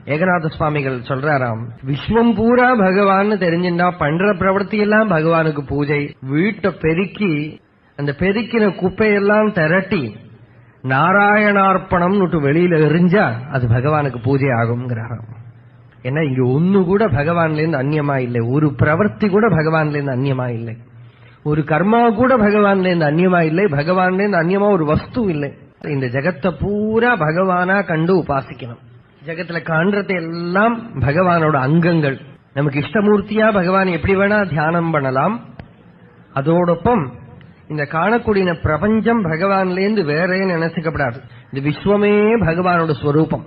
ஏகநாத சுவாமிகள் சொல்றாராம், விஸ்வம் பூரா பகவான் தெரிஞ்சுட்டா பண்ற பிரவர்த்தி எல்லாம் பகவானுக்கு பூஜை. வீட்டை பெருக்கி அந்த பெருக்கின குப்பையெல்லாம் திரட்டி நாராயணார்ப்பணம் வெளியில எரிஞ்சா அது பகவானுக்கு பூஜை ஆகும்ங்கிறாராம். ஏன்னா இங்க ஒண்ணு கூட பகவான்ல இருந்து அந்நியமா இல்லை, ஒரு பிரவர்த்தி கூட பகவான்ல இருந்து அந்நியமா இல்லை, ஒரு கர்மா கூட பகவான்ல இருந்து அந்நியமா இல்லை, பகவான்ல இருந்து அந்நியமா ஒரு வஸ்து இல்லை. இந்த ஜெகத்தை பூரா பகவானா கண்டு உபாசிக்கணும். ஜெகத்துல காண்றது எல்லாம் பகவானோட அங்கங்கள். நமக்கு இஷ்டமூர்த்தியா பகவான் எப்படி வேணா தியானம் பண்ணலாம். அதோடொப்பம் இந்த காணக்கூடிய பிரபஞ்சம் பகவான்லேருந்து வேறே நினைச்சுக்கப்படாது. இந்த விஸ்வமே பகவானோட ஸ்வரூபம்.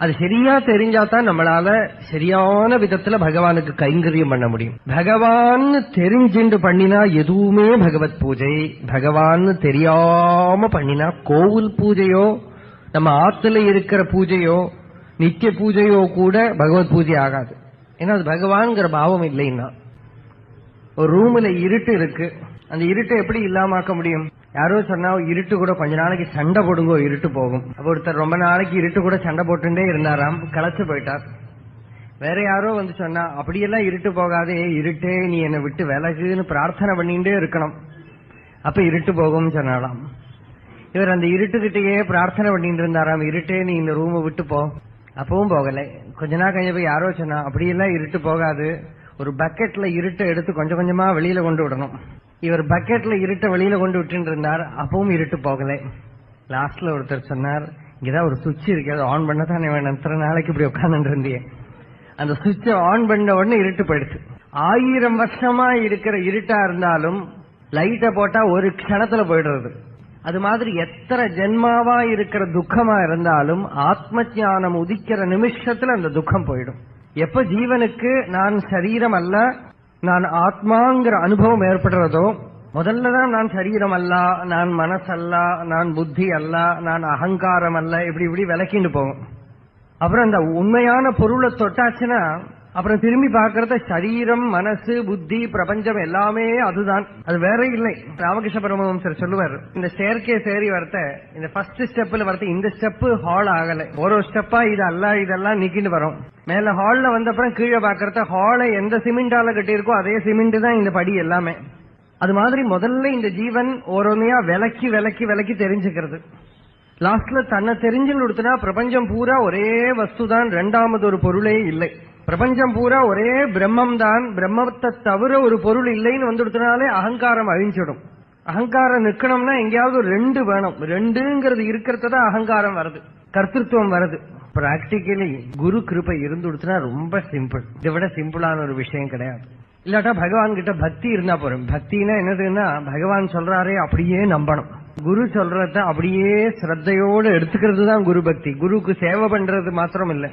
அது சரியா தெரிஞ்சாதான் நம்மளால சரியான விதத்துல பகவானுக்கு கைங்கரியம் பண்ண முடியும். பகவான் தெரிஞ்சுண்டு பண்ணினா எதுவுமே பகவத் பூஜை, பகவான் தெரியாம பண்ணினா கோவில் பூஜையோ நம்ம ஆத்துல இருக்கிற பூஜையோ நித்திய பூஜையோ கூட பகவத் பூஜை ஆகாது. ஏன்னா அது பகவான்கிற பாவம் இல்லைன்னா. ஒரு ரூம்ல இருட்டு இருக்கு, அந்த இருட்டை எப்படி இல்லாமக்க முடியும்? யாரோ சொன்னா இருட்டு கூட கொஞ்ச நாளைக்கு சண்டை போடுங்கோ இருட்டு போகும். அப்ப ஒருத்தர் ரொம்ப நாளைக்கு இருட்டு கூட சண்டை போட்டுட்டே இருந்தாராம், களைச்சு போயிட்டார். வேற யாரோ வந்து சொன்னா அப்படியெல்லாம் இருட்டு போகாதே, இருட்டே நீ என்னை விட்டு விலகுன்னு பிரார்த்தனை பண்ணிட்டே இருக்கணும், அப்ப இருட்டு போகும்னு சொன்னாலாம். இவர் அந்த இருட்டுக்கிட்டேயே பிரார்த்தனை பண்ணிட்டு இருந்தாராம், இருட்டே நீ இந்த ரூமை விட்டு போ. அப்பவும் போகல. கொஞ்ச நாள் கழிஞ்ச போய் யாரோ சொன்னா அப்படியெல்லாம் இருட்டு போகாது, ஒரு பக்கெட்ல இருட்டை எடுத்து கொஞ்சம் கொஞ்சமா வெளியில கொண்டு விடணும். இவர் பக்கெட்ல இருட்டை வெளியில கொண்டு விட்டு இருந்தார், அப்பவும் இருட்டு போகல. லாஸ்ட்ல ஒருத்தர் சொன்னார், இங்கதான் ஒரு சுவிட்ச் இருக்கு, அதை ஆன் பண்ணதானே வேணும், இத்தனை நாளைக்கு இப்படி உட்கார்ந்து இருந்தியே. அந்த சுவிட்சை ஆன் பண்ண உடனே இருட்டு போயிடுச்சு. 1000 வருஷமா இருக்கிற இருட்டா இருந்தாலும் லைட்டை போட்டா ஒரு க்ஷணத்துல போயிடுறது. அது மாதிரி எத்தனை ஜென்மாவா இருக்கிற துக்கமா இருந்தாலும் ஆத்ம ஞானம் உதிக்கிற நிமிஷத்துல அந்த துக்கம் போயிடும். எப்ப ஜீவனுக்கு நான் சரீரம் அல்ல நான் ஆத்மாங்கிற அனுபவம் ஏற்படுறதோ முதல்லதான் நான் சரீரம் அல்ல, நான் மனசல்ல, நான் புத்தி அல்ல, நான் அகங்காரம் அல்ல, இப்படி இப்படி விளக்கிட்டு போகும். அப்புறம் அந்த உண்மையான பொருளை தொட்டாச்சுன்னா அப்புறம் திரும்பி பார்க்கறத சரீரம் மனசு புத்தி பிரபஞ்சம் எல்லாமே அதுதான், அது வேற இல்லை. ராமகிருஷ்ண பரமஹம்சர் சொல்லுவார், இந்த ஸ்டேர்கேஸ் ஏறி வரத்த இந்த ஃபர்ஸ்ட் ஸ்டெப்ல வரத்த இந்த ஸ்டெப் ஹால் ஆகல, ஒரு ஸ்டெப்பா இது அல்ல இதெல்லாம் நிக்கிட்டு வரும். மேல ஹால்ல வந்த அப்புறம் கீழே பாக்கறத ஹாலை எந்த சிமெண்டால கட்டியிருக்கோ அதே சிமெண்ட் தான் இந்த படி எல்லாமே. அது மாதிரி முதல்ல இந்த ஜீவன் ஓரோனையா விலக்கி விலக்கி விலக்கி தெரிஞ்சுக்கிறது. லாஸ்ட்ல தன்னை தெரிஞ்சுன்னு கொடுத்தனா பிரபஞ்சம் பூரா ஒரே வஸ்து தான், ரெண்டாமது ஒரு பொருளே இல்லை. பிரபஞ்சம் பூரா ஒரே பிரம்மம் தான், பிரம்மத்தை தவிர ஒரு பொருள் இல்லைன்னு வந்துடுத்தினாலே அகங்காரம் அழிஞ்சிடும். அகங்காரம் நிக்கணும்னா எங்கேயாவது ஒரு ரெண்டு வேணும், ரெண்டுங்கிறது இருக்கிறதுதான் அகங்காரம் வருது, கர்த்திருவம் வருது. பிராக்டிகலி குரு கிருபை இருந்துடுச்சுன்னா ரொம்ப சிம்பிள், இதை விட சிம்பிளான ஒரு விஷயம் கிடையாது. இல்லாட்டா பகவான் கிட்ட பக்தி இருந்தா போறோம். பக்தினா என்னதுன்னா பகவான் சொல்றாரே அப்படியே நம்பணும், குரு சொல்றத அப்படியே ஸ்ரத்தையோடு எடுத்துக்கிறது தான் குரு பக்தி. குருக்கு சேவை பண்றது மாத்திரம் இல்ல.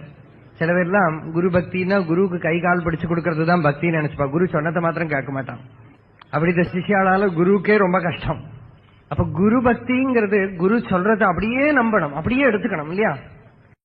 சில பேர்லாம் குரு பக்தினா குருக்கு கை கால் பிடிச்சு கொடுக்கறது தான் பக்தின்னு நினைச்சுப்பா, குரு சொன்னதை மாத்திரம் கேட்க மாட்டான். அப்படி இந்த சிஷ்யாளால குருக்கே ரொம்ப கஷ்டம். அப்ப குரு பக்திங்கிறது குரு சொல்றத அப்படியே நம்பணும், அப்படியே எடுத்துக்கணும் இல்லையா?